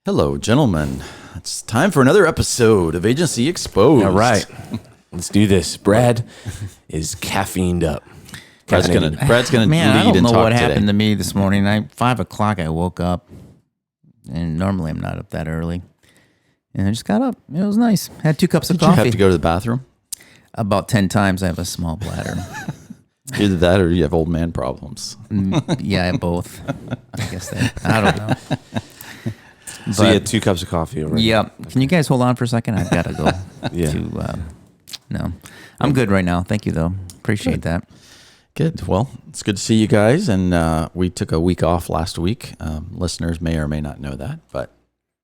Hello, gentlemen. It's time for another episode of Agency Exposed. All right, let's do this. Brad is caffeined up. Brad's gonna Man, I lead don't and know talk what today. happened to me this morning. 5 o'clock I woke up, and normally I'm not up that early. And I just got up. It was nice. Had 2 cups of Did you coffee. have to go to the bathroom? About 10 times. I have a small bladder. Either that or you have old man problems. Yeah, I have both. I guess that. I don't know. So you had 2 cups of coffee already. Yeah. Can you guys hold on for a second? I've got to go. Yeah. No, I'm good right now. Thank you, though. Appreciate that. Good. Well, it's good to see you guys. And we took a week off last week. Listeners may or may not know that, but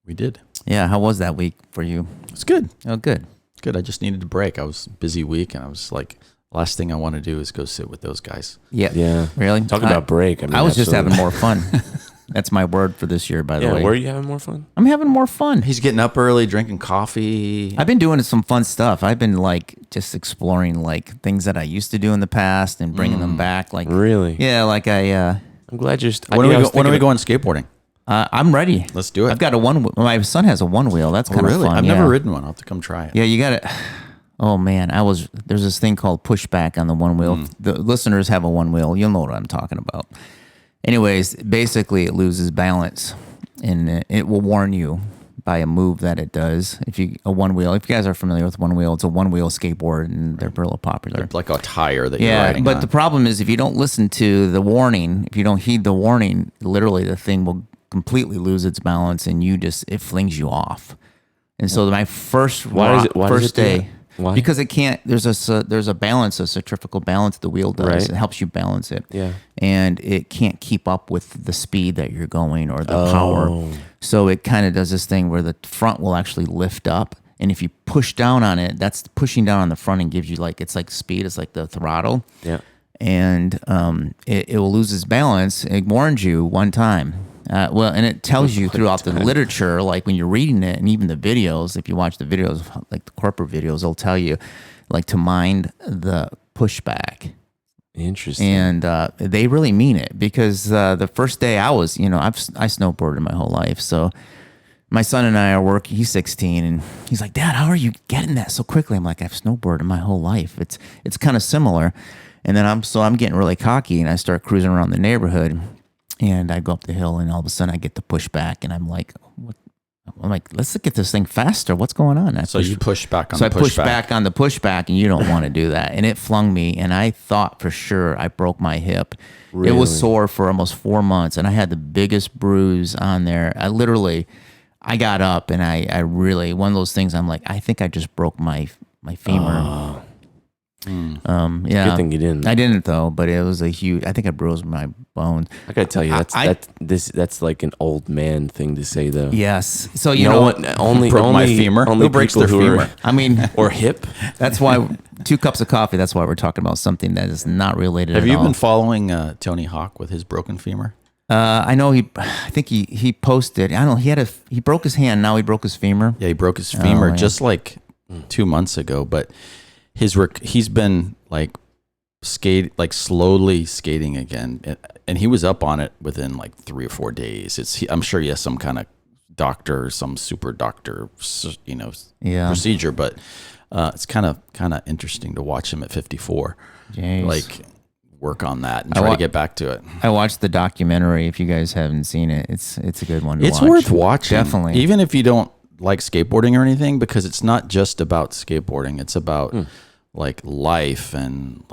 we did. Yeah. How was that week for you? It's good. Oh, good. Good. I just needed a break. I was a busy week, and I was like, last thing I want to do is go sit with those guys. Yeah. Yeah. Really? Talk about break. I was just having more fun. That's my word for this year, by the way. Where are you having more fun? I'm having more fun. He's getting up early, drinking coffee. I've been doing some fun stuff. I've been just exploring things that I used to do in the past and bringing them back. Really? Yeah, I'm glad you're. When are we going skateboarding? I'm ready. Let's do it. I've got a one. My son has a one wheel. That's kind of really? fun. I've yeah. never ridden one. I'll have to come try it. Yeah, you got it. Oh man, there's this thing called pushback on the one wheel. The listeners have a one wheel. You'll know what I'm talking about. Anyways, basically it loses balance, and it will warn you by a move that it does. If you guys are familiar with one wheel, it's a one wheel skateboard, and they're real popular. Like a tire that you're Yeah, riding but on. the problem is if you don't listen to the warning, if you don't heed the warning, literally the thing will completely lose its balance, and it flings you off. And so my first day. Why? Because it can't. There's a balance, a centrifugal balance the wheel does. Right. It helps you balance it. Yeah. And it can't keep up with the speed that you're going or the power. So it kind of does this thing where the front will actually lift up, and if you push down on it, that's pushing down on the front and gives you it's like speed. It's like the throttle. Yeah. And it will lose its balance. It warns you one time. And it tells you throughout the literature, like when you're reading it and even the videos, if you watch the videos, like the corporate videos, they'll tell you to mind the pushback. Interesting. And they really mean it because the first day I snowboarded my whole life. So my son and I are working, he's 16 and he's like, Dad, how are you getting that so quickly? I'm like, I've snowboarded my whole life. It's kind of similar. And then I'm getting really cocky and I start cruising around the neighborhood. And I go up the hill, and all of a sudden I get the pushback, and I'm like, "What?" I'm like, "Let's get this thing faster. What's going on?" You push back on so the pushback. I pushed back on the pushback, and you don't want to do that. And it flung me, and I thought for sure I broke my hip. Really? It was sore for almost 4 months, and I had the biggest bruise on there. I got up, and I really, one of those things. I'm like, I think I just broke my femur. Yeah. Good thing you didn't. I didn't though, but it was I think I bruised my bone. I gotta tell you, that's like an old man thing to say though. Yes. So only broke my femur. Only Who breaks people their who femur? are- I mean, or hip. that's why 2 cups of coffee. That's why we're talking about something that is not related. Have at you all. been following Tony Hawk with his broken femur? I know I think he posted. I don't know. He broke his hand. Now he broke his femur. Yeah, he broke his femur yeah. just 2 months ago, but he's been slowly skating again, and he was up on it within 3 or 4 days. I'm sure he has some kind of doctor, some super doctor, procedure, but it's kind of interesting to watch him at 54, Jeez. work on that and try to get back to it. I watched the documentary. If you guys haven't seen it, it's a good one to watch. It's worth watching, Definitely. even if you don't like skateboarding or anything, because it's not just about skateboarding. It's about life and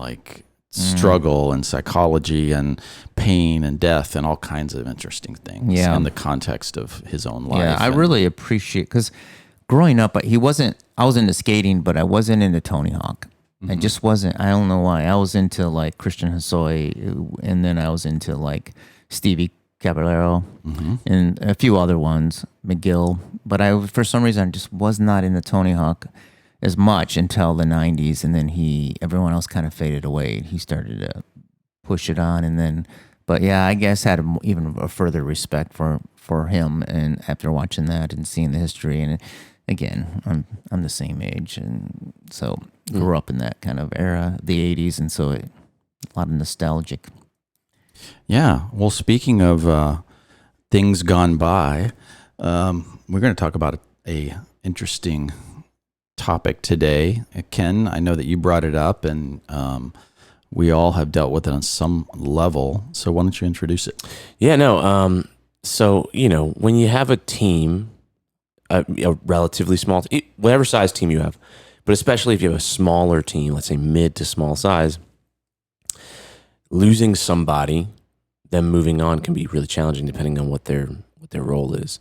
struggle and psychology and pain and death and all kinds of interesting things in the context of his own life. Yeah, I really appreciate, because growing up, I was into skating, but I wasn't into Tony Hawk. I just wasn't. I don't know why. I was into Christian Hosoi, and then I was into Stevie Caballero and a few other ones, McGill. But for some reason, I just was not into Tony Hawk as much until the 90s, and then everyone else kind of faded away. He started to push it on, but yeah, I guess had even a further respect for him, and after watching that and seeing the history, and again, I'm the same age, and so grew up in that kind of era, the 80s, and so a lot of nostalgic. Yeah. Well, speaking of things gone by, We're going to talk about a interesting topic today. Ken, I know that you brought it up, and we all have dealt with it on some level. So why don't you introduce it? Yeah, no. So, when you have a team, a relatively small, whatever size team you have, but especially if you have a smaller team, let's say mid to small size, losing somebody, them moving on can be really challenging depending on what their role is.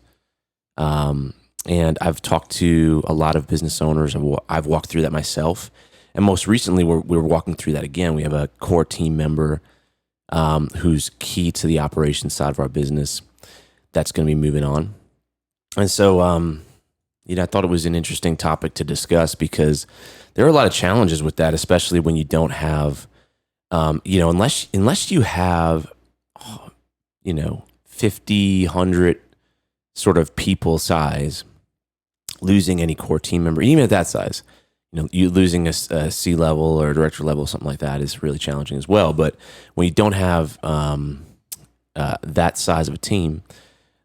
And I've talked to a lot of business owners. I've walked through that myself. And most recently, we're walking through that again. We have a core team member who's key to the operations side of our business that's going to be moving on. And so, I thought it was an interesting topic to discuss because there are a lot of challenges with that, especially when you don't have, unless you have, 50, 100 sort of people size, losing any core team member, even at that size, you losing a C-level or a director level, something like that is really challenging as well. But when you don't have that size of a team,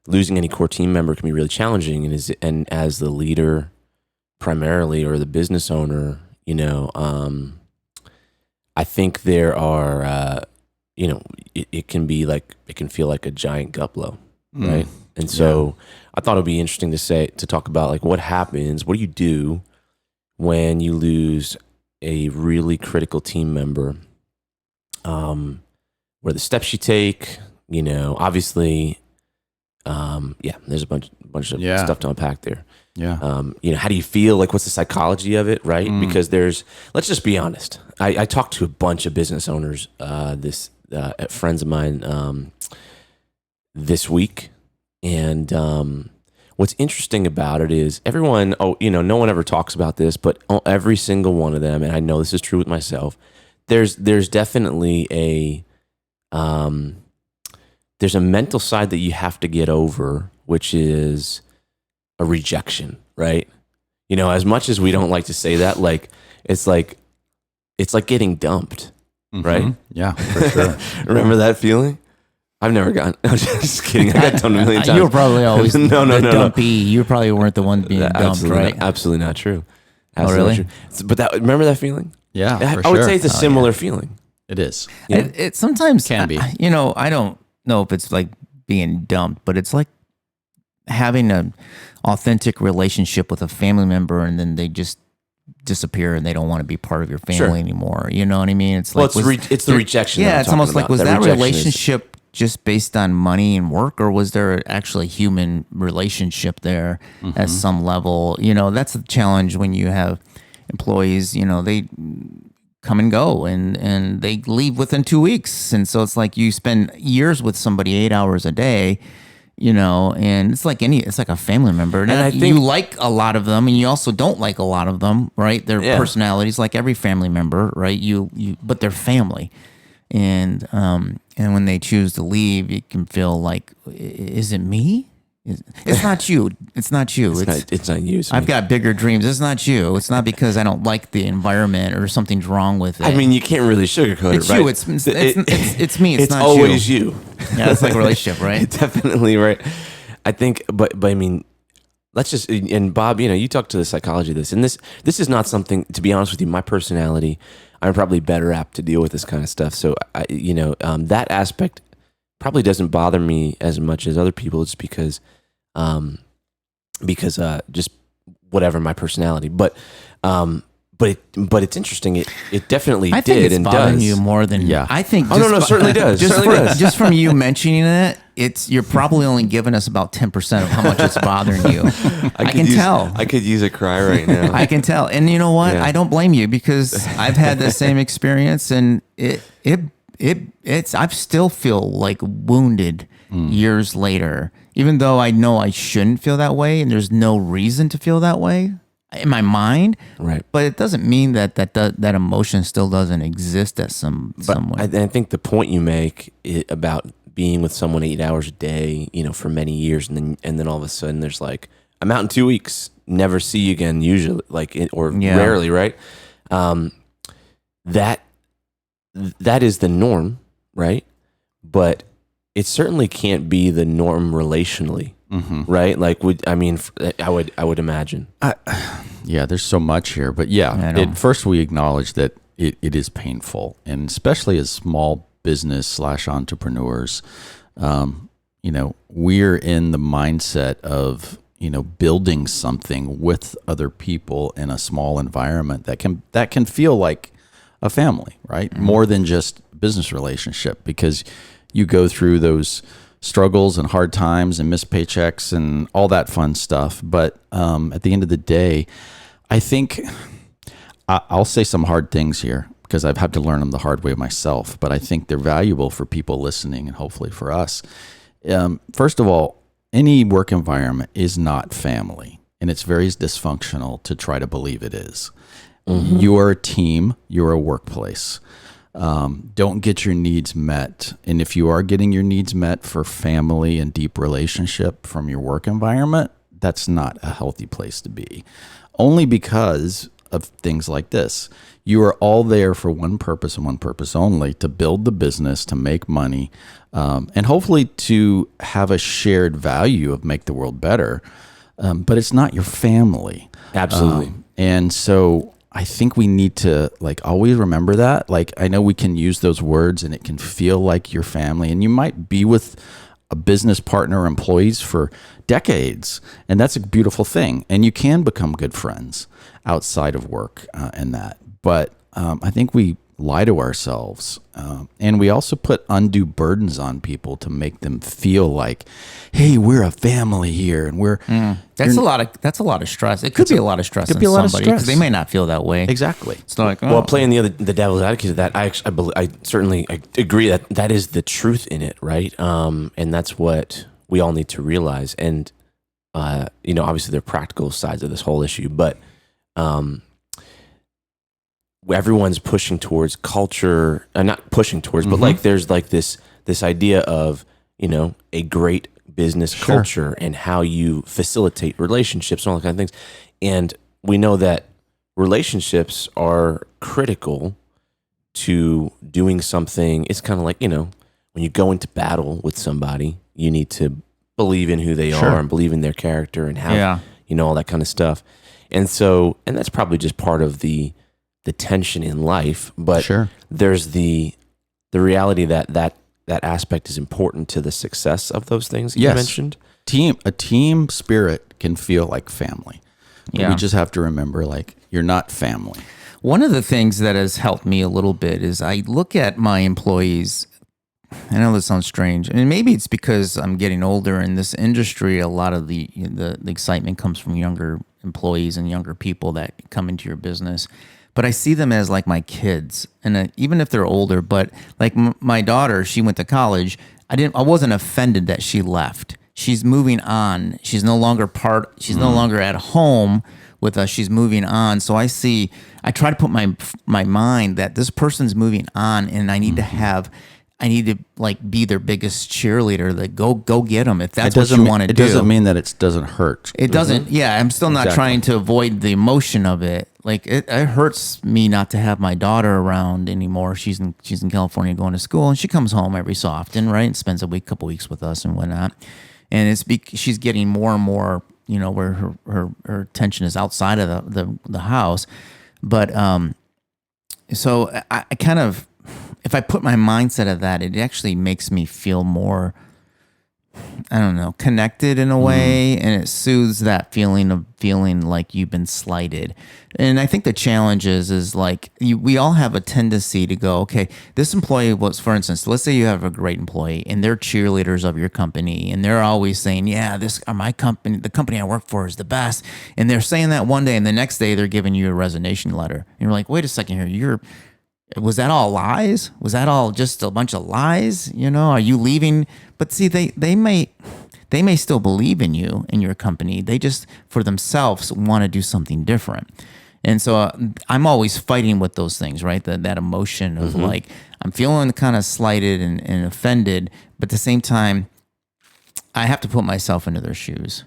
losing any core team member can be really challenging. And as the leader primarily, or the business owner, I think there are, it can feel like a giant gut blow, right? And so I thought it'd be interesting to talk about like what happens, what do you do when you lose a really critical team member, where the steps you take, obviously, there's a bunch of stuff to unpack there. Yeah. How do you feel? Like, what's the psychology of it, right? Because let's just be honest. I talked to a bunch of business owners, friends of mine, this week. And what's interesting about it is everyone, no one ever talks about this, but every single one of them, and I know this is true with myself, there's definitely there's a mental side that you have to get over, which is a rejection, right? As much as we don't like to say that, like it's like getting dumped, right? Yeah, for sure. Remember that feeling? I've never gotten. I'm just kidding. I got dumped a million times. You were probably always no, dumpy. You probably weren't the one being dumped, right? Absolutely not true. Absolutely True. But remember that feeling? Yeah, for I would sure. say it's a similar feeling. It is. It sometimes Can be. I don't know if it's like being dumped, but it's like having an authentic relationship with a family member, and then they just disappear and they don't want to be part of your family anymore. You know what I mean? It's like it's the rejection. Yeah, it's almost like, was that relationship just based on money and work, or was there actually human relationship there at some level? That's the challenge when you have employees. They come and go, and they leave within 2 weeks, and so it's like you spend years with somebody 8 hours a day. And it's like a family member. And I think you like a lot of them, and you also don't like a lot of them, right? Their personalities, like every family member, right? But they're family. And when they choose to leave, you can feel like, is it me? It's not you. It's not you. It's not you. I've got bigger dreams. It's not you. It's not because I don't like the environment or something's wrong with it. I mean, you can't really sugarcoat it's it, right? You. It's me. It's not always you. Yeah, it's like a relationship, right? Definitely, right. I think, but I mean, let's just, and Bob, you talk to the psychology of this, and this is not something, to be honest with you, my personality, I'm probably better apt to deal with this kind of stuff. So, that aspect probably doesn't bother me as much as other people. It's because just whatever my personality, but it's interesting. It definitely I think did it's and bothering does. you more than I think. Oh no, certainly does. Just from you mentioning it, you're probably only giving us about 10% of how much it's bothering you. I can tell. I could use a cry right now. I can tell, and you know what? Yeah. I don't blame you because I've had the same experience, and I still feel like wounded years later, even though I know I shouldn't feel that way, and there's no reason to feel that way in my mind. Right. But it doesn't mean that emotion still doesn't exist at some way. I think the point you make about being with someone 8 hours a day, for many years, and then all of a sudden there's like, I'm out in 2 weeks, never see you again, usually, rarely, right? That is the norm, right? But it certainly can't be the norm relationally, right? Like, I would imagine. Yeah, there's so much here, but first we acknowledge that it is painful, and especially as small business / entrepreneurs, we're in the mindset of building something with other people in a small environment that can feel like a family, right? More than just business relationship, because you go through those struggles and hard times and missed paychecks and all that fun stuff. But at the end of the day, I think I'll say some hard things here because I've had to learn them the hard way myself, but I think they're valuable for people listening and hopefully for us. First of all, any work environment is not family, and it's very dysfunctional to try to believe it is. You are a team, you're a workplace. Don't get your needs met. And if you are getting your needs met for family and deep relationship from your work environment, that's not a healthy place to be. Only because of things like this. You are all there for one purpose and one purpose only: to build the business, to make money, and hopefully to have a shared value of make the world better. But it's not your family. Absolutely. And so I think we need to always remember that. I know we can use those words and it can feel like your family, and you might be with a business partner or employees for decades, and that's a beautiful thing. And you can become good friends outside of work and that. But I think we lie to ourselves, and we also put undue burdens on people to make them feel like, hey, we're a family here, and we're that's a lot of stress. It could be a lot of stress on somebody because they may not feel that way. Exactly. It's like, well, playing the devil's advocate of that, I certainly agree that is the truth in it, right? And that's what we all need to realize. And obviously there are practical sides of this whole issue, but everyone's pushing towards culture, not pushing towards, but there's this idea of a great business culture and how you facilitate relationships and all that kind of things. And we know that relationships are critical to doing something. It's kind of like, when you go into battle with somebody, you need to believe in who they are and believe in their character and have, all that kind of stuff. And that's probably just part of the tension in life, but there's the reality that aspect is important to the success of those things that you mentioned. A team spirit can feel like family. We just have to remember, you're not family. One of the things that has helped me a little bit is I look at my employees. I know this sounds strange, and maybe it's because I'm getting older in this industry. A lot of the excitement comes from younger employees and younger people that come into your business. But I see them as like my kids, and even if they're older. But like my daughter, she went to college. I wasn't offended that she left. She's moving on. She's no longer She's no longer at home with us. She's moving on. So I try to put my mind that this person's moving on, and I need to be their biggest cheerleader. Go get them if that's what you want to do. It doesn't mean that it doesn't hurt. It doesn't. Yeah, I'm still not trying to avoid the emotion of it. It hurts me not to have my daughter around anymore. She's in California going to school, and she comes home every so often, right? And spends a couple weeks with us and whatnot. And she's getting more and more, where her attention is outside of the house. But so I kind of, if I put my mindset of that, it actually makes me feel more, I don't know, connected in a way, and it soothes that feeling of feeling like you've been slighted. And I think the challenge is we all have a tendency to go, okay, this employee was, for instance, let's say you have a great employee and they're cheerleaders of your company, and they're always saying, yeah, my company, the company I work for is the best. And they're saying that one day, and the next day they're giving you a resignation letter. And you're like, wait a second here, was that all lies? Was that all just a bunch of lies? Are you leaving? But see, they may still believe in you, in your company. They just, for themselves, want to do something different. And so I'm always fighting with those things, right? That emotion of I'm feeling kind of slighted and offended, but at the same time, I have to put myself into their shoes.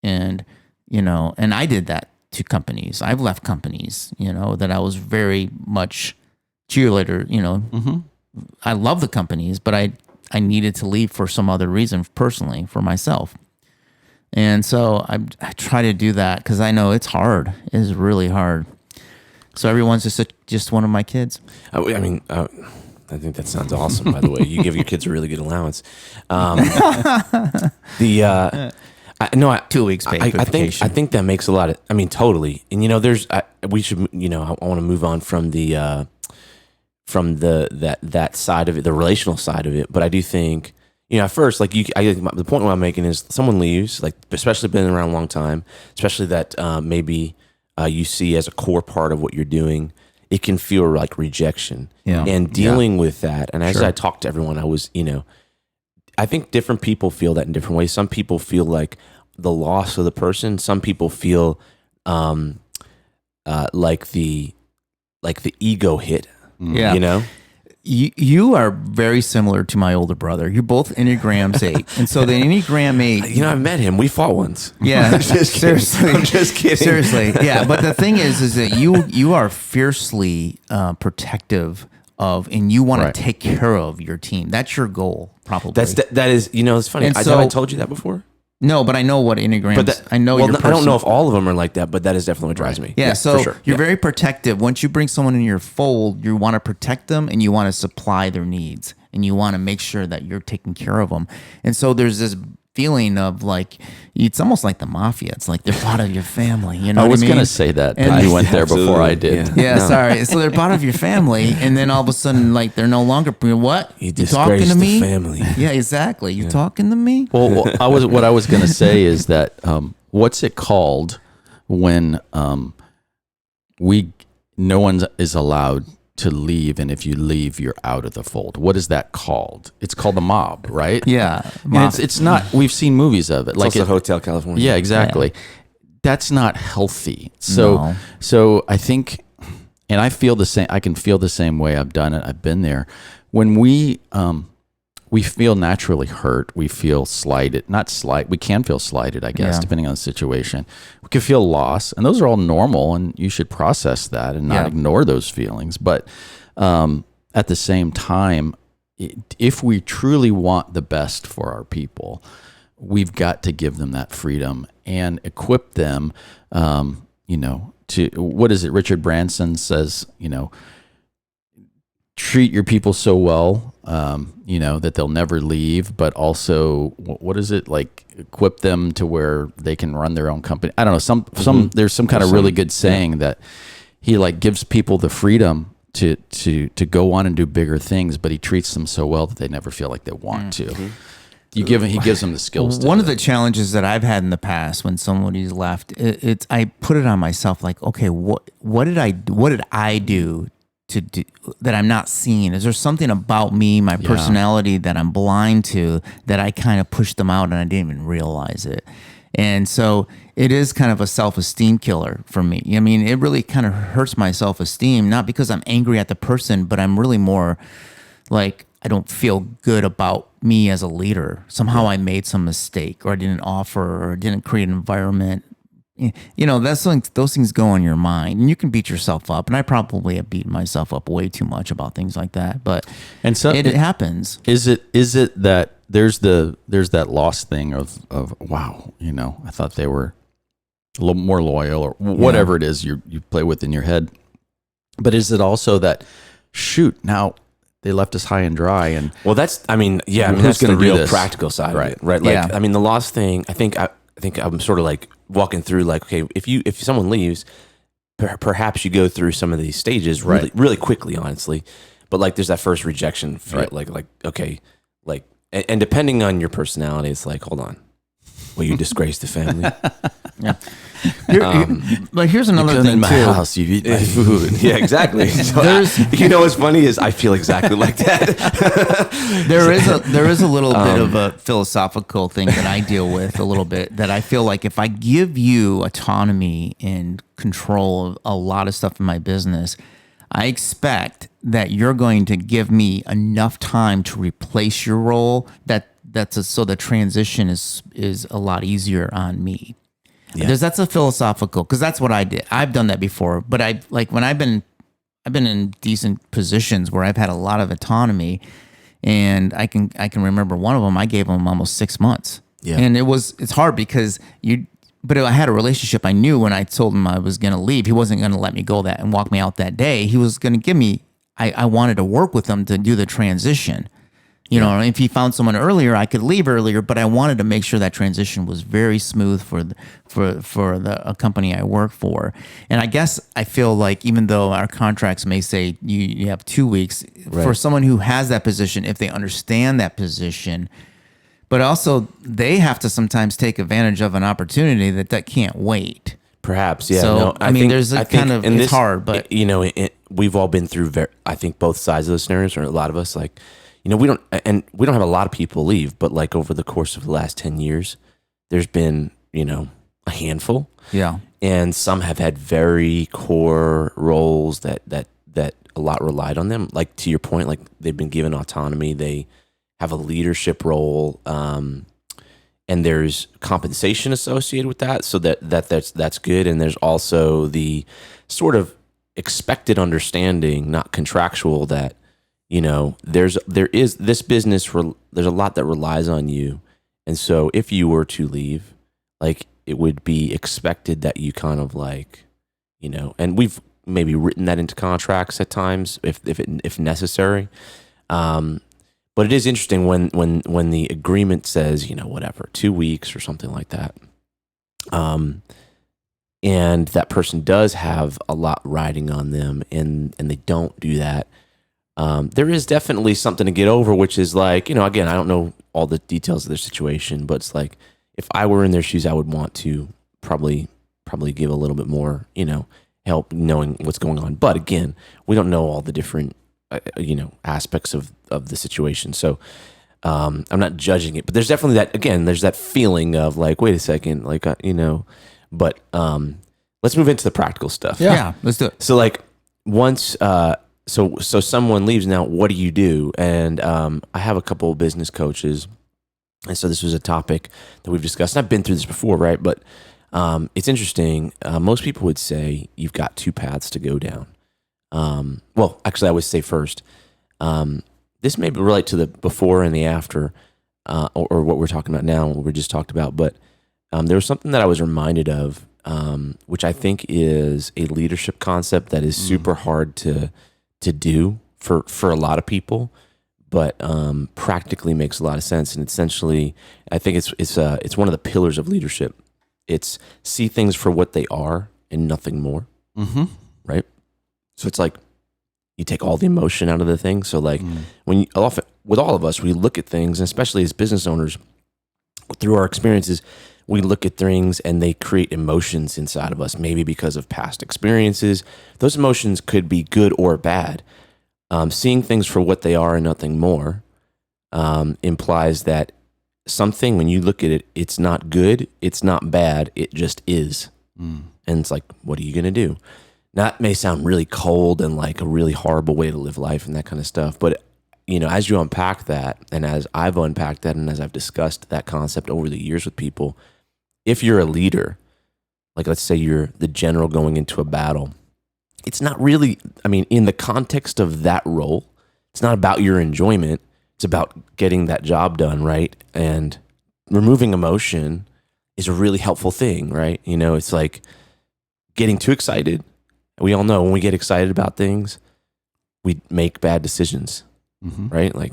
And, and I did that to companies. I've left companies, that I was very much cheerleader, I love the companies, but I needed to leave for some other reason personally for myself. And so I try to do that because I know it's hard. It is really hard. So everyone's just one of my kids. I mean, I think that sounds awesome. By the way, you give your kids a really good allowance. I 2 weeks paid for vacation. I think that makes a lot of. I mean, totally. And we should. I want to move on from that side of it, the relational side of it. But I do think, at first, like the point what I'm making is someone leaves, like especially been around a long time, especially that maybe you see as a core part of what you're doing. It can feel like rejection, and dealing with that. And as I talk to everyone, I was, I think different people feel that in different ways. Some people feel like the loss of the person. Some people feel like the ego hit. Yeah. You are very similar to my older brother. You're both Enneagrams 8. And so the Enneagram 8... I met him. We fought once. Yeah. Seriously. I'm just kidding. Seriously. Yeah. But the thing is that you are fiercely protective of, and you want to take care of your team. That's your goal, probably. That is, it's funny. Have I told you that before? No, but I know what Enneagrams. I know your person. I don't know if all of them are like that, but that is definitely what drives me. Yeah, so for sure. You're very protective. Once you bring someone in your fold, you want to protect them and you want to supply their needs and you want to make sure that you're taking care of them. And so there's this feeling of like, it's almost like the mafia. It's like they're part of your family. You know I was going to say that, but you went there before I did. Yeah, sorry. So they're part of your family, and then all of a sudden, like they're no longer. What? You talking to me? Family. Yeah, exactly. You talking to me? Well, what I was going to say is that what's it called when no one is allowed to leave, and if you leave, you're out of the fold. What is that called? It's called the mob, right? Yeah, and it's not. We've seen movies of it, it's like Hotel California. Yeah, exactly. Yeah. That's not healthy. So I think, and I feel the same. I can feel the same way. I've done it. I've been there. When we feel naturally hurt, we feel slighted. Not slight. We can feel slighted, I guess, depending on the situation. We can feel loss, and those are all normal, and you should process that and not ignore those feelings. But at the same time, if we truly want the best for our people, we've got to give them that freedom and equip them, to, what is it? Richard Branson says, treat your people so well, that they'll never leave, but also, what is it, like, equip them to where they can run their own company. I don't know. There's some kind of really good saying that he like gives people the freedom to go on and do bigger things, but he treats them so well that they never feel like they want to. He gives them the skills. One of the challenges that I've had in the past when somebody's left, I put it on myself, like, okay, what did I do to do that I'm not seeing? Is there something about me, my personality, that I'm blind to, that I kind of pushed them out and I didn't even realize it? And so it is kind of a self-esteem killer for me. I mean, it really kind of hurts my self-esteem, not because I'm angry at the person, but I'm really more like, I don't feel good about me as a leader. Somehow I made some mistake, or I didn't offer, or didn't create an environment. Those things go in your mind, and you can beat yourself up. And I probably have beaten myself up way too much about things like that. But it happens. Is it that there's that lost thing of wow, I thought they were a little more loyal, or whatever it is you play with in your head. But is it also that, shoot, now they left us high and dry? And that's the real practical side of it, right? Like, I mean, the lost thing, I think I'm sort of like walking through, like, okay, if someone leaves, perhaps you go through some of these stages really, really quickly, honestly. But like, there's that first rejection, like okay, like, and depending on your personality, it's like, hold on, will you disgrace the family? But here's another thing in my too. house, you eat my food. Yeah, exactly. So what's funny is I feel exactly like that. There is a little bit of a philosophical thing that I deal with a little bit, that I feel like if I give you autonomy and control of a lot of stuff in my business, I expect that you're going to give me enough time to replace your role so the transition is a lot easier on me. Yeah. That's a philosophical, because that's what I did. I've done that before, but when I've been in decent positions where I've had a lot of autonomy, and I can remember one of them, I gave them almost 6 months. Yeah. And it's hard because but I had a relationship. I knew when I told him I was going to leave, he wasn't going to let me go and walk me out that day. He was going to give me, I wanted to work with him to do the transition. You know, if he found someone earlier, I could leave earlier, but I wanted to make sure that transition was very smooth for a company I work for. And I guess I feel like even though our contracts may say you have 2 weeks, for someone who has that position, if they understand that position, but also they have to sometimes take advantage of an opportunity that can't wait. Perhaps, yeah. So, No, I mean, there's a kind of, it's hard, but we've all been through, I think, both sides of the scenarios, or a lot of us, like, we don't have a lot of people leave, but like over the course of the last 10 years, there's been, a handful. Yeah. And some have had very core roles that a lot relied on them. Like, to your point, like they've been given autonomy. They have a leadership role, and there's compensation associated with that. So that's good. And there's also the sort of expected understanding, not contractual, that, there is this business, there's a lot that relies on you. And so if you were to leave, like, it would be expected that you kind of like, and we've maybe written that into contracts at times if necessary. But it is interesting when the agreement says, whatever, 2 weeks or something like that. And that person does have a lot riding on them, and they don't do that. There is definitely something to get over, which is like, again, I don't know all the details of their situation, but it's like, if I were in their shoes, I would want to probably give a little bit more, help knowing what's going on. But again, we don't know all the different, aspects of the situation. So I'm not judging it, but there's definitely that, again, there's that feeling of like, wait a second, like, but let's move into the practical stuff. Yeah, let's do it. So like once, so someone leaves, now what do you do? And I have a couple of business coaches, and so this was a topic that we've discussed. And I've been through this before, right? But it's interesting. Most people would say you've got two paths to go down. Well, actually, I would say first, this may relate to the before and the after, or what we're talking about now, what we just talked about. But there was something that I was reminded of, which I think is a leadership concept that is super hard to do for a lot of people, but practically makes a lot of sense. And essentially, I think it's one of the pillars of leadership. It's see things for what they are and nothing more. Mm-hmm. Right? So it's like you take all the emotion out of the thing. So like when often with all of us, we look at things, and especially as business owners, through our experiences, we look at things and they create emotions inside of us, maybe because of past experiences. Those emotions could be good or bad. Seeing things for what they are and nothing more implies that something, when you look at it, it's not good, it's not bad, it just is. And it's like, what are you going to do? That may sound really cold and like a really horrible way to live life and that kind of stuff. But, as you unpack that, and as I've unpacked that, and as I've discussed that concept over the years with people, if you're a leader, like let's say you're the general going into a battle, it's not really, in the context of that role, it's not about your enjoyment. It's about getting that job done, right? And removing emotion is a really helpful thing, right? It's like getting too excited. We all know when we get excited about things, we make bad decisions, right? Like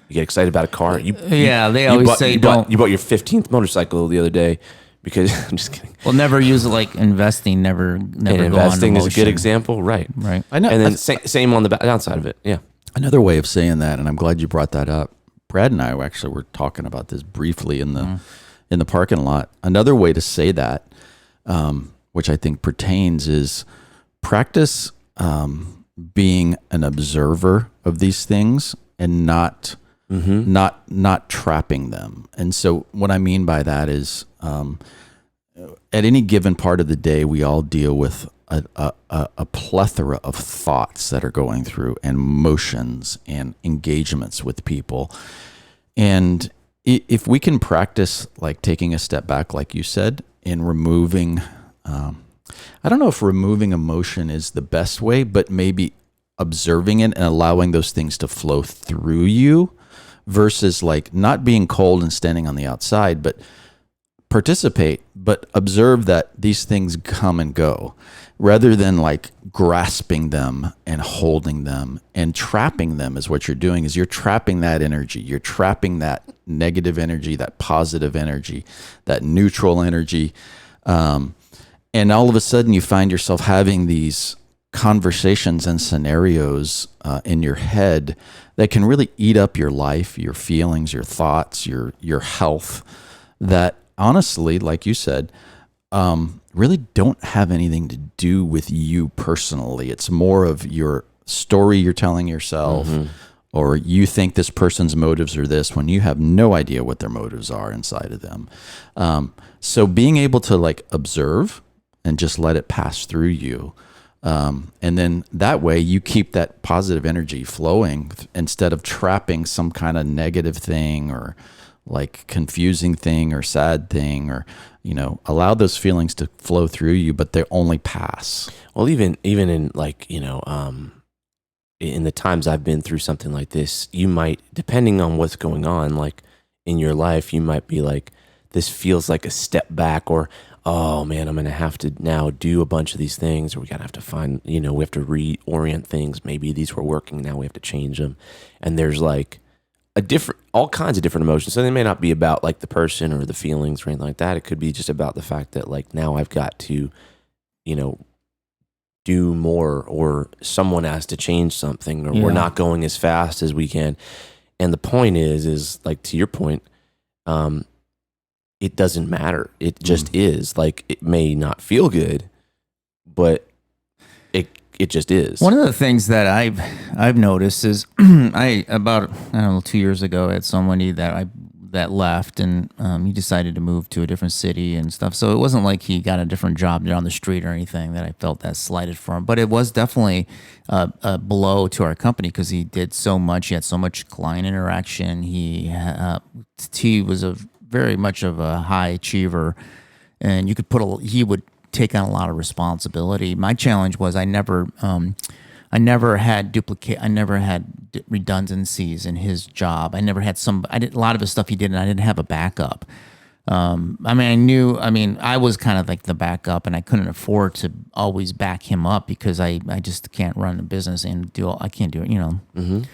you get excited about a car. They always say don't. You bought your 15th motorcycle the other day because I'm just kidding. Well, never use it like investing. Never. And investing is a good example, right? Right. I know. And then same on the downside of it. Yeah. Another way of saying that, and I'm glad you brought that up. Brad and I actually were talking about this briefly in the parking lot. Another way to say that, which I think pertains, is practice being an observer of these things and not trapping them. And so what I mean by that is, at any given part of the day, we all deal with a plethora of thoughts that are going through, and motions and engagements with people. And if we can practice like taking a step back, like you said, and removing, I don't know if removing emotion is the best way, but maybe observing it and allowing those things to flow through you versus like not being cold and standing on the outside, but participate, but observe that these things come and go, rather than like grasping them and holding them and trapping them. Is what you're doing, is you're trapping that energy. You're trapping that negative energy, that positive energy, that neutral energy. And all of a sudden you find yourself having these conversations and scenarios in your head that can really eat up your life, your feelings, your thoughts, your health, that honestly, like you said, really don't have anything to do with you personally. It's more of your story you're telling yourself, or you think this person's motives are this when you have no idea what their motives are inside of them. So being able to like observe and just let it pass through you. And then that way you keep that positive energy flowing instead of trapping some kind of negative thing or like confusing thing or sad thing, or, allow those feelings to flow through you, but they only pass. Well, even in like, in the times I've been through something like this, you might, depending on what's going on, like in your life, you might be like, this feels like a step back, or, oh man, I'm going to have to now do a bunch of these things, or we got to have to find, we have to reorient things. Maybe these were working, now we have to change them. And there's like all kinds of different emotions. So they may not be about like the person or the feelings or anything like that. It could be just about the fact that like now I've got to, do more, or someone has to change something, or we're not going as fast as we can. And the point is like, to your point, it doesn't matter. It just is. Like, it may not feel good, but it just is. One of the things that I've noticed is about 2 years ago, I had somebody that left, and he decided to move to a different city and stuff. So it wasn't like he got a different job down the street or anything that I felt that slighted for him. But it was definitely a blow to our company because he did so much. He had so much client interaction. He was very much of a high achiever, and he would take on a lot of responsibility. My challenge was I never had redundancies in his job. I never had a lot of the stuff he did, and I didn't have a backup. I was kind of like the backup, and I couldn't afford to always back him up because I just can't run a business and I can't do it, Mm-hmm.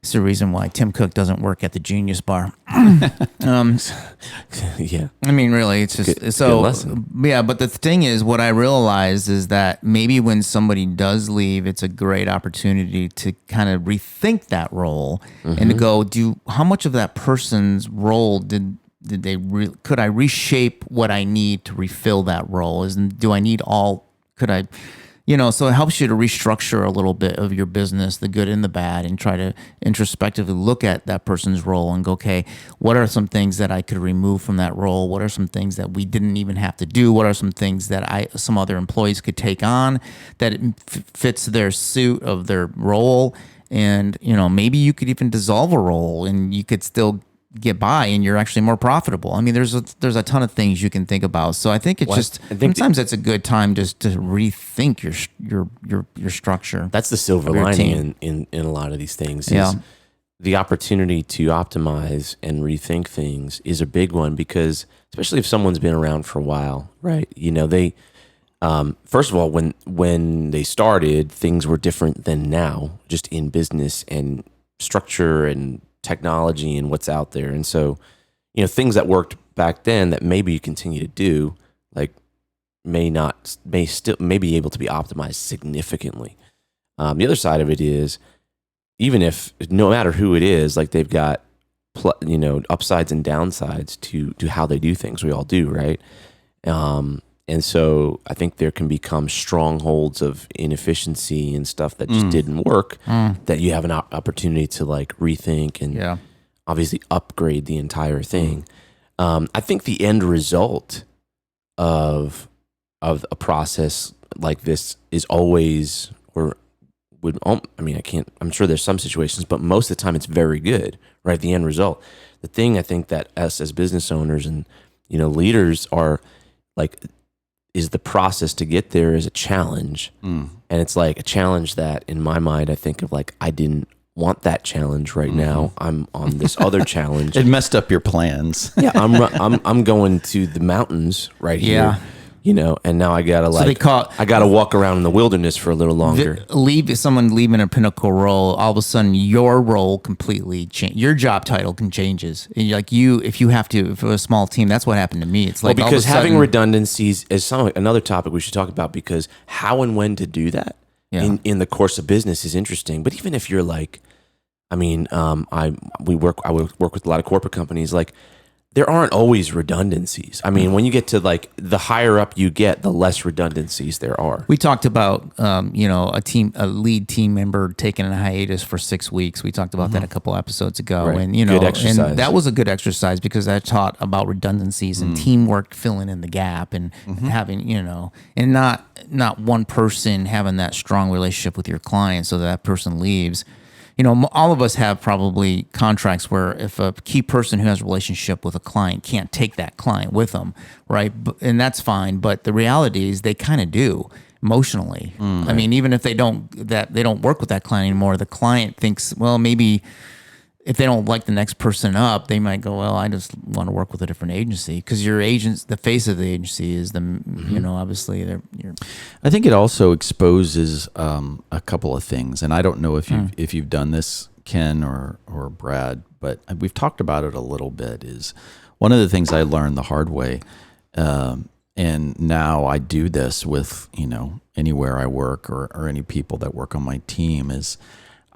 It's the reason why Tim Cook doesn't work at the Genius Bar. Yeah. Really, it's just good lesson. Yeah, but the thing is, what I realized is that maybe when somebody does leave, it's a great opportunity to kind of rethink that role and to go, how much of that person's role could I reshape what I need to refill that role? So it helps you to restructure a little bit of your business, the good and the bad, and try to introspectively look at that person's role and go, okay, what are some things that I could remove from that role? What are some things that we didn't even have to do? What are some things that some other employees could take on that it fits their suit of their role? And, maybe you could even dissolve a role and you could still get by and you're actually more profitable. I mean, there's a ton of things you can think about. So I think sometimes it's a good time just to rethink your structure. That's the silver lining in a lot of these things. The opportunity to optimize and rethink things is a big one, because especially if someone's been around for a while, right? They first of all, when they started, things were different than now, just in business and structure and technology and what's out there. And so, things that worked back then that maybe you continue to do, like may be able to be optimized significantly. The other side of it is, even if no matter who it is, like they've got, upsides and downsides to how they do things. We all do, right? And so I think there can become strongholds of inefficiency and stuff that just didn't work, that you have an opportunity to like rethink and obviously upgrade the entire thing. I think the end result of a process like this is always, I'm sure there's some situations, but most of the time it's very good, right? The end result. The thing I think that us as business owners and, leaders are like, is the process to get there is a challenge. And it's like a challenge that in my mind, I think of like, I didn't want that challenge right now. I'm on this other challenge. It messed up your plans. Yeah, I'm going to the mountains right Yeah. here. And now I gotta I gotta walk around in the wilderness for a little longer. Someone leaving a pinnacle role, all of a sudden your role completely change. Your job title can changes. And if you have to, for a small team, that's what happened to me. It's like because having redundancies is another topic we should talk about, because how and when to do that in the course of business is interesting. But even if you're like, I work with a lot of corporate companies, like, there aren't always redundancies. I mean, when you get to like the higher up you get, the less redundancies there are. We talked about, a lead team member taking a hiatus for 6 weeks. We talked about that a couple episodes ago, Right. and Good exercise. and that was a good exercise because I taught about redundancies and teamwork, filling in the gap, and having, and not one person having that strong relationship with your client so that person leaves. All of us have probably contracts where if a key person who has a relationship with a client can't take that client with them, right? And that's fine. But the reality is they kind of do emotionally. I mean, even if they don't work with that client anymore, the client thinks, well, maybe if they don't like the next person up, they might go, well, I just want to work with a different agency, because your agent's the face of the agency is obviously you're. I think it also exposes a couple of things, and I don't know if you've done this, Ken or Brad, but we've talked about it a little bit. Is one of the things I learned the hard way, and now I do this with anywhere I work or any people that work on my team is,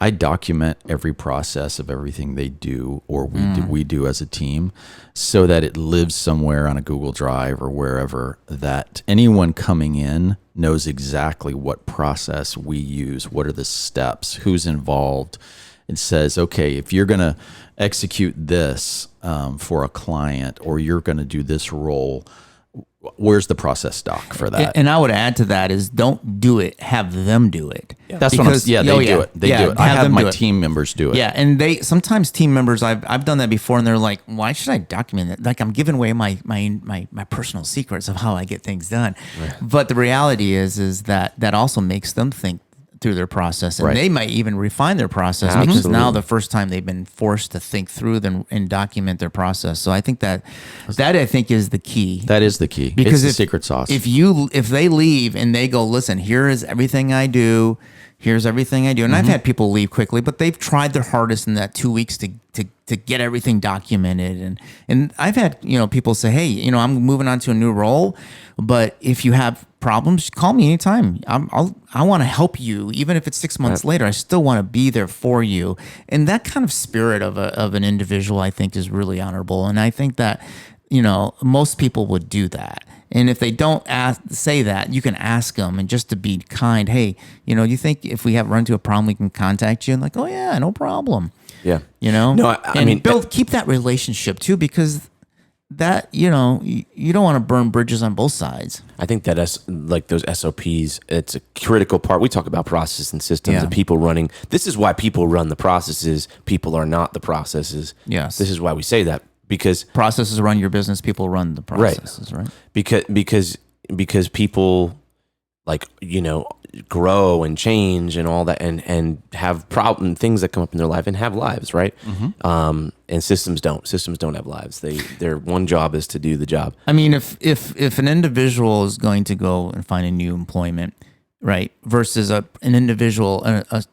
I document every process of everything they do or we do as a team, so that it lives somewhere on a Google Drive or wherever, that anyone coming in knows exactly what process we use, what are the steps, who's involved. It says, okay, if you're going to execute this for a client, or you're going to do this role, where's the process doc for that? And I would add to that is, don't do it, have them do it. That's what they do it. They do it. I have my team members do it. Yeah, and sometimes team members, I've done that before, and they're like, why should I document it? Like, I'm giving away my personal secrets of how I get things done. Right. But the reality is that also makes them think through their process, and they might even refine their process because now the first time they've been forced to think through them and document their process. So I think that I think is the key. That is the key. Because it's the secret sauce. If they leave and they go, listen, here is everything I do. Here's everything I do. And I've had people leave quickly, but they've tried their hardest in that 2 weeks to get everything documented. And I've had, people say, hey, I'm moving on to a new role, but if you have problems, call me anytime. I want to help you. Even if it's 6 months later, I still want to be there for you. And that kind of spirit of an individual, I think, is really honorable. And I think that, most people would do that. And if they don't say that, you can ask them, and just to be kind, hey, you think if we run into a problem, we can contact you? And like, oh yeah, no problem. Yeah. No, I mean, keep that relationship too, because that, you don't want to burn bridges on both sides. I think that those SOPs, it's a critical part. We talk about process and systems and people running. This is why people run the processes. People are not the processes. Yes. This is why we say that. Because processes run your business, people run the processes, right? Because people grow and change and all that, and have things that come up in their life and have lives, right? And systems don't. Systems don't have lives. Their one job is to do the job. I mean, if an individual is going to go and find a new employment, right, versus an individual, a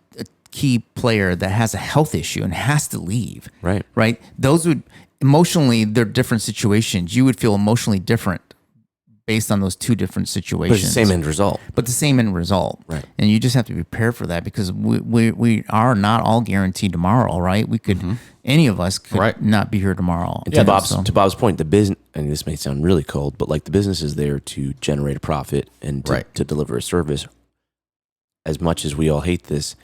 key player that has a health issue and has to leave, right? Those would. Emotionally, they're different situations. You would feel emotionally different based on those two different situations. But the same end result. Right. And you just have to be prepared for that, because we are not all guaranteed tomorrow, right? We could, any of us could not be here tomorrow. And to Bob's point, the business, and this may sound really cold, but the business is there to generate a profit and to deliver a service. As much as we all hate this,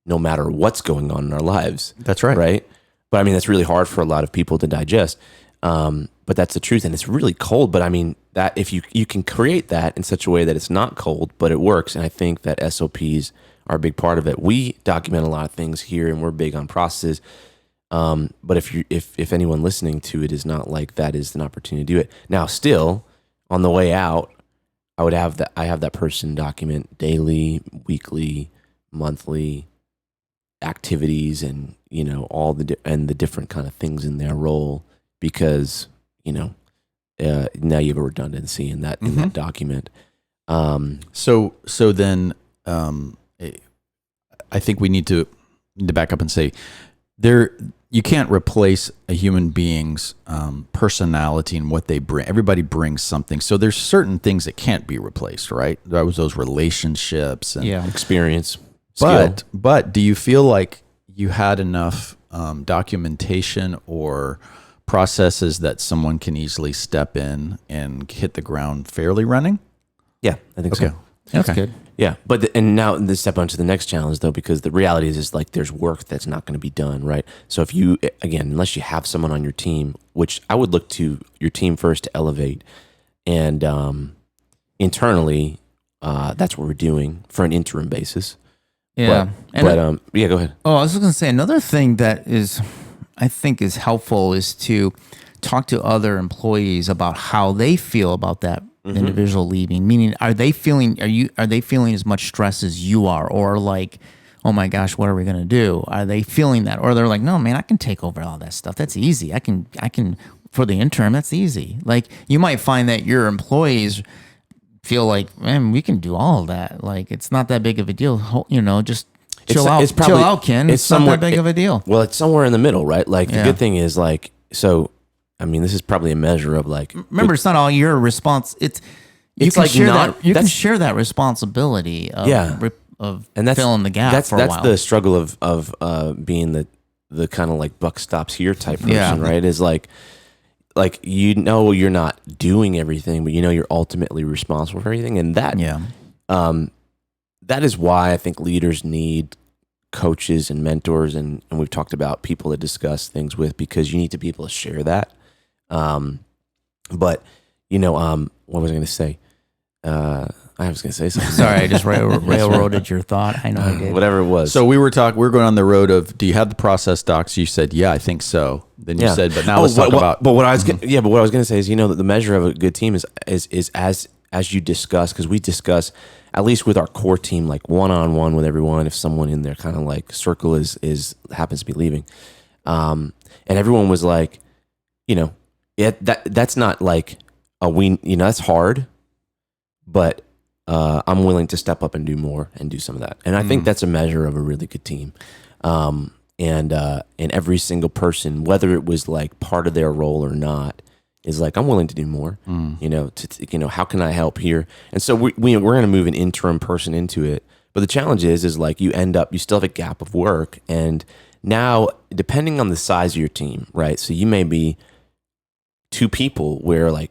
no matter what's going on in our lives. That's right. Right? But I mean, that's really hard for a lot of people to digest. But that's the truth. And it's really cold. But I mean, that if you can create that in such a way that it's not cold, but it works. And I think that SOPs are a big part of it. We document a lot of things here, and we're big on processes. But if anyone listening to it is not like that, is an opportunity to do it. Now, still on the way out, I have that person document daily, weekly, monthly, activities and all the different kind of things in their role, because now you have a redundancy in that document. So then I think we need to back up and say you can't replace a human being's personality and what they bring. Everybody brings something. So there's certain things that can't be replaced, right? That was those relationships and experience. Skill. But do you feel like you had enough documentation or processes that someone can easily step in and hit the ground fairly running? Yeah, I think so. That's good. Yeah, but now let's step on to the next challenge, though, because the reality is like there's work that's not going to be done, right? So if you, again, unless you have someone on your team, which I would look to your team first to elevate, and internally, that's what we're doing for an interim basis. Yeah. But yeah, go ahead. Oh, I was just going to say another thing that I think is helpful is to talk to other employees about how they feel about that individual leaving. Meaning, are they feeling as much stress as you are, or like, oh my gosh, what are we going to do? Are they feeling that, or they're like, no, man, I can take over all that stuff. That's easy. I can for the interim. That's easy. Like you might find that your employees feel like, man, we can do all of that. Like it's not that big of a deal. Just chill out. Chill out, Ken. It's not that big of a deal. Well, it's somewhere in the middle, right? Like the good thing is like, so, I mean, this is probably a measure of like. Remember, it's not all your response. You can share that responsibility of filling the gap for a while. That's the struggle of being the kind of like buck stops here type person, right? Is like you're not doing everything, but you're ultimately responsible for everything, and that that is why I think leaders need coaches and mentors, and we've talked about people to discuss things with, because you need to be able to share that. But what was I going to say? I was going to say something. Sorry, I just railroaded your thought. I know I did. Whatever it was. So we were going on the road of, do you have the process docs? You said, yeah, I think so. Then you said, but now let's talk about. But what I was what I was going to say is, that the measure of a good team is as you discuss, because we discuss, at least with our core team, like one-on-one with everyone, if someone in their kind of like circle is happens to be leaving, and everyone was like, that's not like that's hard, but I'm willing to step up and do more and do some of that. And I think that's a measure of a really good team. And every single person, whether it was like part of their role or not, is like, I'm willing to do more, how can I help here? And so we're going to move an interim person into it. But the challenge is like you still have a gap of work. And now, depending on the size of your team, right? So you may be 2 people where like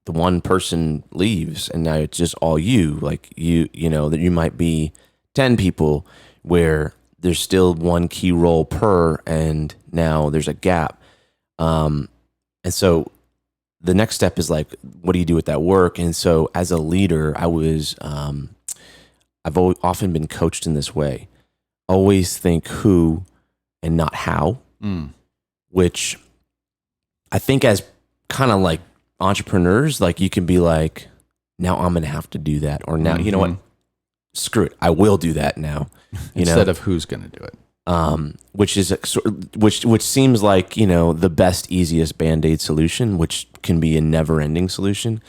the one person leaves and now it's just all you, like that you might be 10 people where there's still one key role per, and now there's a gap. And so the next step is like, what do you do with that work? And so as a leader, I've often been coached in this way. Always think who and not how, which I think as kind of like entrepreneurs, like you can be like, now I'm going to have to do that. Or now, you know what? Screw it. I will do that now. Instead of who's going to do it. Which seems like, the best, easiest Band-Aid solution, which can be a never ending solution.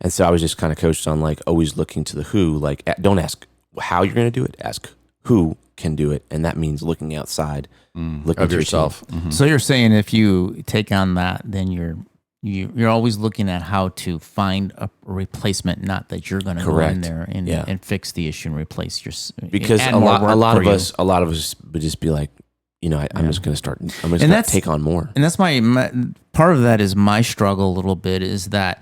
And so I was just kind of coached on like always looking to the who, like don't ask how you're going to do it, ask who can do it. And that means looking outside, looking of yourself. So you're saying if you take on that, then you're always looking at how to find a replacement, not that you're going to go in there and fix the issue and replace your. Because a lot of us would just be like, I'm just going to start. I'm just going to take on more. And that's my part of that is my struggle a little bit, is that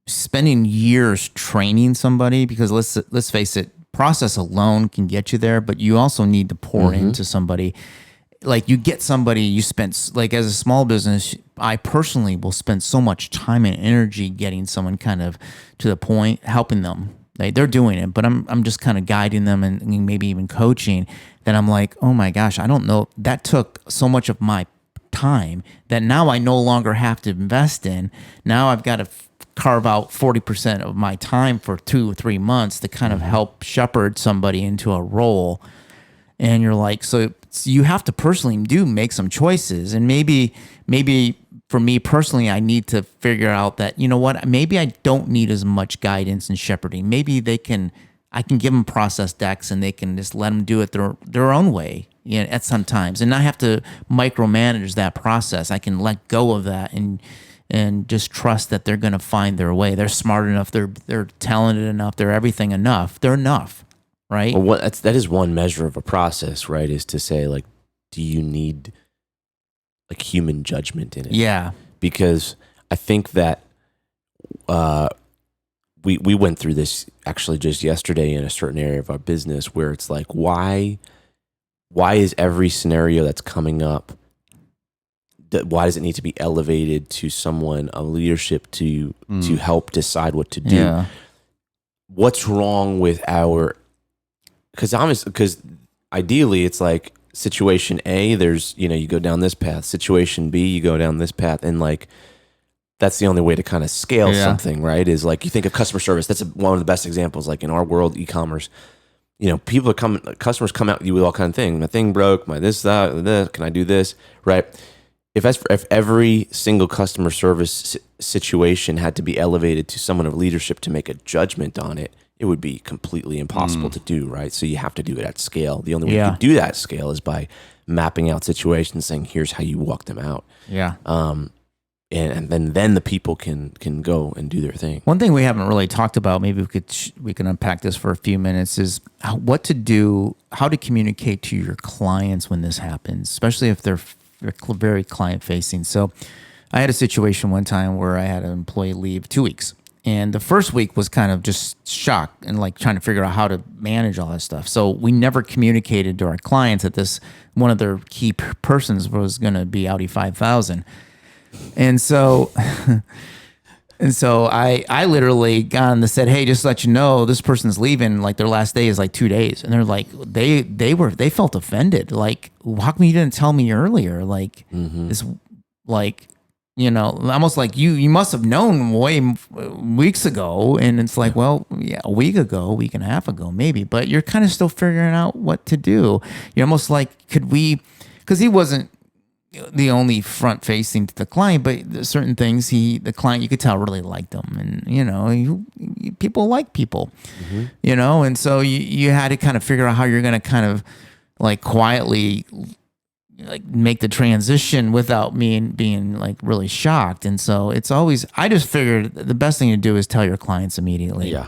spending years training somebody, because let's face it, process alone can get you there, but you also need to pour into somebody. Like you get somebody, you spend, like as a small business, I personally will spend so much time and energy getting someone kind of to the point, helping them. Like they're doing it, but I'm just kind of guiding them and maybe even coaching. Then I'm like, oh my gosh, I don't know. That took so much of my time that now I no longer have to invest in. Now I've got to carve out 40% of my time for 2 or 3 months to kind of help shepherd somebody into a role. And you're like, so you have to personally make some choices, and maybe for me personally, I need to figure out that, you know what, maybe I don't need as much guidance and shepherding. Maybe I can give them process decks and they can just let them do it their own way, at some times, and not have to micromanage that process. I can let go of that and just trust that they're going to find their way. They're smart enough. They're talented enough. They're everything enough. They're enough, right? Well, that is one measure of a process, right? Is to say, like, do you need like human judgment in it? Yeah. Because I think that we went through this actually just yesterday in a certain area of our business where it's like, why is every scenario that's coming up, why does it need to be elevated to someone of leadership to help decide what to do? Yeah. What's wrong with because ideally it's like situation A, there's, you go down this path. Situation B, you go down this path. And like, that's the only way to kind of scale something, right? Is like, you think of customer service. That's one of the best examples. Like in our world, e-commerce, customers come out to you with all kinds of things. My thing broke, my this, can I do this? Right. If every single customer service situation had to be elevated to someone of leadership to make a judgment on it, it would be completely impossible to do, right? So you have to do it at scale. The only way you can do that at scale is by mapping out situations, saying, here's how you walk them out. Yeah. And then the people can go and do their thing. One thing we haven't really talked about, maybe we can unpack this for a few minutes, is what to do, how to communicate to your clients when this happens, especially if they're very client facing. So I had a situation one time where I had an employee leave 2 weeks. And the first week was kind of just shock and like trying to figure out how to manage all that stuff. So we never communicated to our clients that one of their key persons was going to be Audi 5000. And so I literally got on and said, hey, just to let you know, this person's leaving. Like their last day is like 2 days. And they're like, they felt offended. Like, how come you didn't tell me earlier? Like this, like, almost like you must have known weeks ago. And it's like, well, yeah, a week and a half ago, maybe, but you're kind of still figuring out what to do. You're almost like, because he wasn't the only front facing to the client, but certain things the client, you could tell, really liked them. And, people like people, and so you had to kind of figure out how you're going to kind of like quietly like make the transition without me being like really shocked. And so it's always, I just figured the best thing to do is tell your clients immediately. Yeah.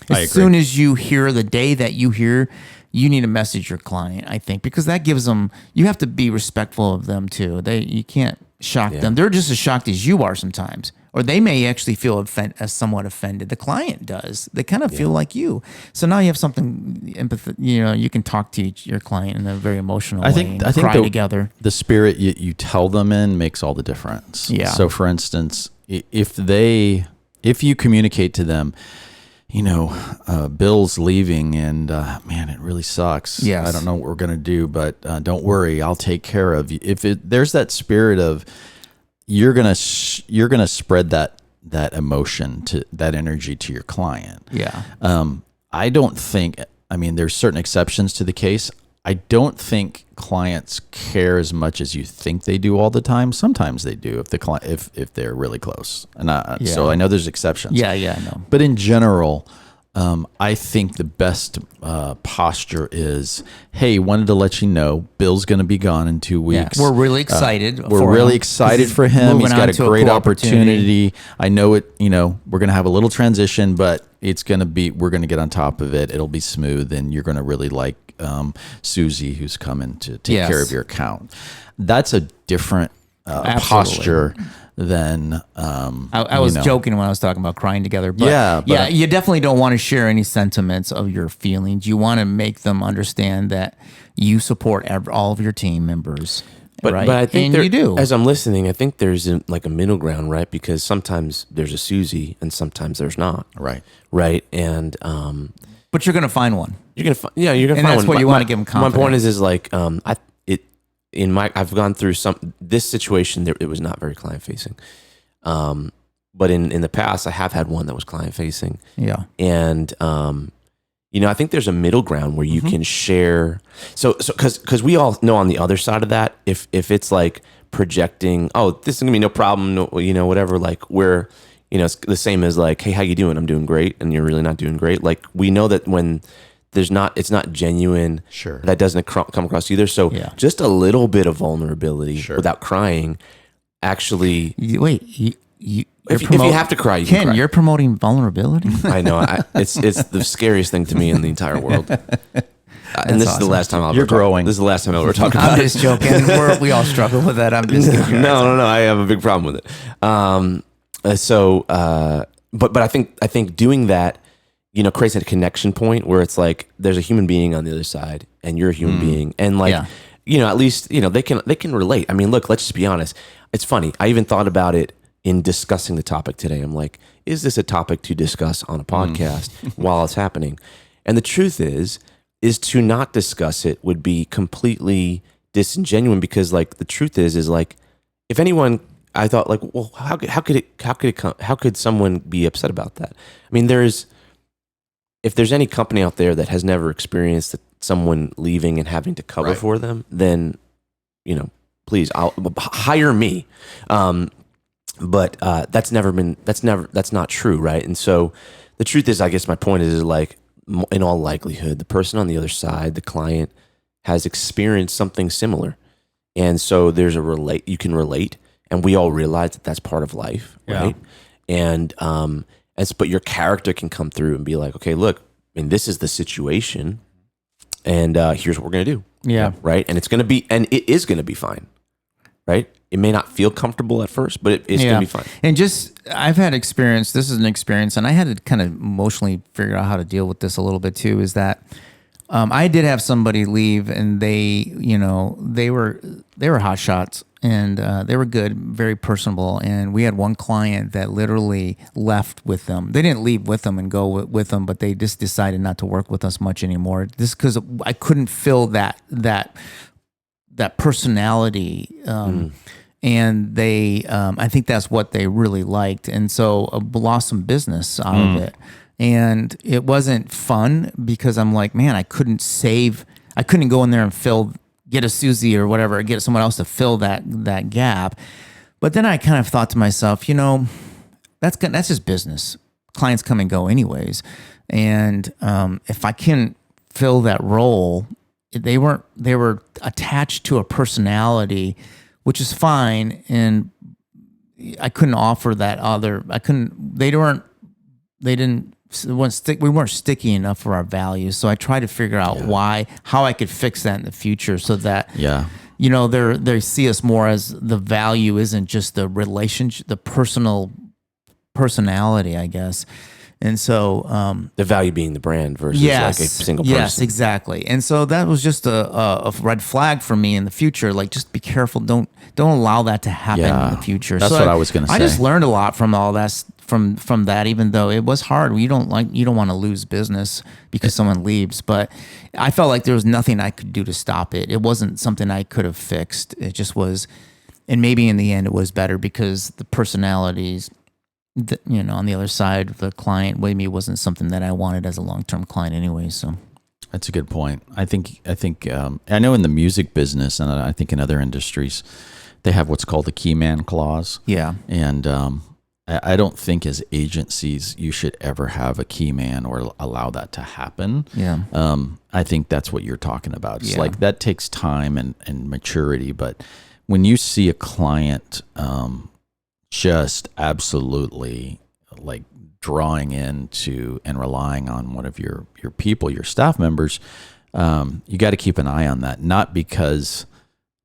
As soon as you hear, the day that you hear, you need to message your client, I think, because that gives them, you have to be respectful of them too. You can't shock them. They're just as shocked as you are sometimes, or they may actually feel somewhat offended. The client does. They kind of feel like you. So now you have something empathy. You can talk to your client in a very emotional way. I think cry together. The spirit you tell them in makes all the difference. Yeah. So for instance, if you communicate to them, Bill's leaving and man, it really sucks. Yes. I don't know what we're gonna do, but don't worry, I'll take care of you. There's that spirit of you're gonna spread that emotion, to that energy to your client. Yeah. I don't think. I mean, there's certain exceptions to the case. I don't think clients care as much as you think they do all the time. Sometimes they do if they're really close. And so I know there's exceptions. Yeah, I know. But in general, I think the best posture is, hey, wanted to let you know Bill's going to be gone in 2 weeks. Yeah, we're really excited. We're really excited for him. He's got a great opportunity. I know it. We're going to have a little transition, but we're going to get on top of it. It'll be smooth, and you're going to really like Susie, who's coming to take care of your account. That's a different posture than I was joking when I was talking about crying together. But you definitely don't want to share any sentiments of your feelings. You want to make them understand that you support all of your team members. But right? But I think you do. As I'm listening, I think there's a middle ground, right? Because sometimes there's a Susie and sometimes there's not. Right. And but you're gonna find one. You're gonna find one. And that's what you want to give them confidence. My point is like I've gone through this situation. It was not very client facing, but in the past I have had one that was client facing. Yeah, and I think there's a middle ground where you can share. So because we all know on the other side of that, if it's like projecting, oh, this is gonna be no problem, no, whatever. Like where, it's the same as like, hey, how you doing? I'm doing great, and you're really not doing great. Like we know that when it's not genuine. Sure. That doesn't come across either. So just a little bit of vulnerability without crying, actually. If you have to cry, you can cry. You're promoting vulnerability. I know. It's the scariest thing to me in the entire world. And this is the last time You're growing. This is the last time I'll ever talk about it. I'm just joking. We all struggle with that. I'm just no. I have a big problem with it. But I think doing that, creates a connection point where it's like there's a human being on the other side, and you're a human being, and like at least they can relate. I mean, look, let's just be honest. It's funny. I even thought about it in discussing the topic today. I'm like, is this a topic to discuss on a podcast while it's happening? And the truth is to not discuss it would be completely disingenuous, because like the truth is like, if anyone, I thought like, well, how could someone be upset about that? I mean, if there's any company out there that has never experienced someone leaving and having to cover for them, then, please, I'll hire me. But that's not true, right? And so the truth is, I guess my point is like, in all likelihood, the person on the other side, the client, has experienced something similar, and so there's you can relate, and we all realize that that's part of life, right? And but your character can come through and be like, okay, look, I mean, this is the situation, and here's what we're gonna do, right? And it is gonna be fine, right? It may not feel comfortable at first, but it's going to be fine. And I've had experience, this is an experience, and I had to kind of emotionally figure out how to deal with this a little bit too, is that I did have somebody leave, and they were hot shots, and they were good, very personable. And we had one client that literally left with them. They didn't leave with them and go with them, but they just decided not to work with us much anymore. Just because I couldn't fill that personality. And they, I think that's what they really liked. And so I lost some business out of it. And it wasn't fun, because I'm like, man, I couldn't go in there and get a Susie or whatever, get someone else to fill that gap. But then I kind of thought to myself, that's just business. Clients come and go anyways. And if I can fill that role, they were attached to a personality, which is fine, and I couldn't offer that other. We weren't sticky enough for our values. So I tried to figure out how I could fix that in the future, so that they see us more as the value isn't just the relationship, the personality, I guess. And so the value being the brand versus like a single person. Yes, exactly. And so that was just a red flag for me in the future. Like, just be careful. Don't allow that to happen in the future. That's what I was going to say. I just learned a lot from all that, from that, even though it was hard. You don't want to lose business because someone leaves. But I felt like there was nothing I could do to stop it. It wasn't something I could have fixed. It just was. And maybe in the end it was better, because the personalities, on the other side, the client maybe wasn't something that I wanted as a long-term client anyway. So that's a good point. I think I know in the music business, and I think in other industries, they have what's called the key man clause. Yeah. And I don't think as agencies you should ever have a key man or allow that to happen. Yeah. I think that's what you're talking about. It's like that takes time and maturity. But when you see a client just absolutely like drawing into and relying on one of your people, your staff members, you got to keep an eye on that. Not because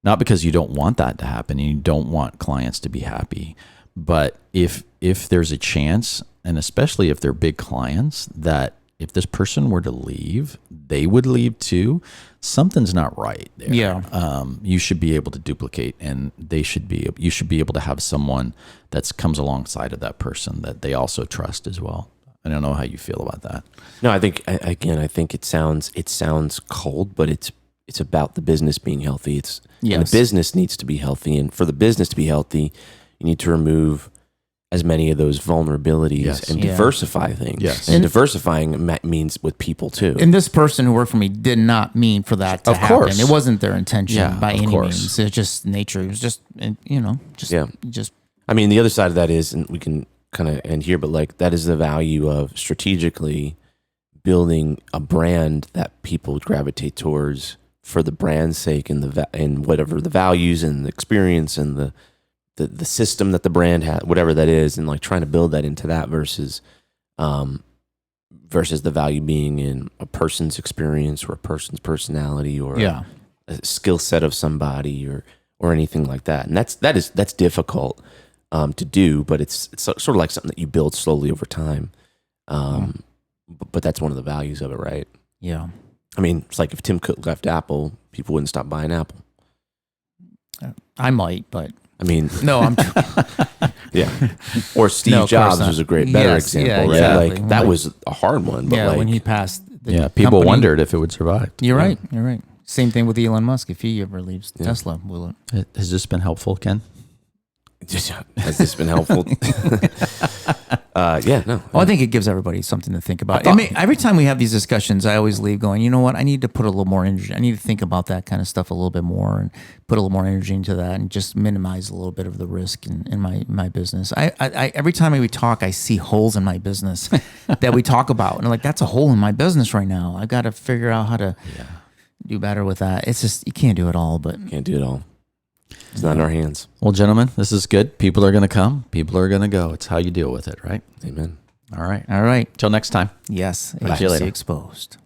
you don't want that to happen and you don't want clients to be happy, but if there's a chance, and especially if they're big clients, that if this person were to leave, they would leave too, something's not right there. Yeah. You should be able to duplicate, and you should be able to have someone that comes alongside of that person that they also trust as well. I don't know how you feel about that. No, I think it sounds cold, but it's about the business being healthy. And the business needs to be healthy, and for the business to be healthy, you need to remove as many of those vulnerabilities Yes. and Yeah. diversify things. Yes. And diversifying means with people too. And this person who worked for me did not mean for that to Of happen. course. It wasn't their intention Yeah, by of any course. means. It's just nature. It was just, just I mean, the other side of that is, and we can kind of end here, but like that is the value of strategically building a brand that people gravitate towards for the brand's sake and and whatever the values and the experience and the system that the brand has, whatever that is, and like trying to build that into that versus the value being in a person's experience or a person's personality or yeah. a skill set of somebody or anything like that. And that's difficult to do, but it's sort of like something that you build slowly over time. But that's one of the values of it, right? Yeah. I mean, it's like if Tim Cook left Apple, people wouldn't stop buying Apple. I might, but I mean, no, I'm yeah. Or Steve No, of course Jobs not. was a better Yes, example, yeah, right? exactly. Like that was a hard one, but yeah, like when he passed the Yeah, people company- wondered if it would survive. You're right. You're right. Same thing with Elon Musk. If he ever leaves Tesla, will it? Has this been helpful, Ken? has this been helpful? Yeah, no. Well, I think it gives everybody something to think about. Every time we have these discussions, I always leave going, you know what? I need to put a little more energy. I need to think about that kind of stuff a little bit more and put a little more energy into that and just minimize a little bit of the risk in my business. I every time we talk, I see holes in my business that we talk about. And I'm like, that's a hole in my business right now. I got to figure out how to do better with that. It's just, you can't do it all, but Can't do it all. It's not in our hands. Well, gentlemen, this is good. People are going to come. People are going to go. It's how you deal with it, right? Amen. All right. all right. Till next time. Yes. Bye. See you later. Exposed.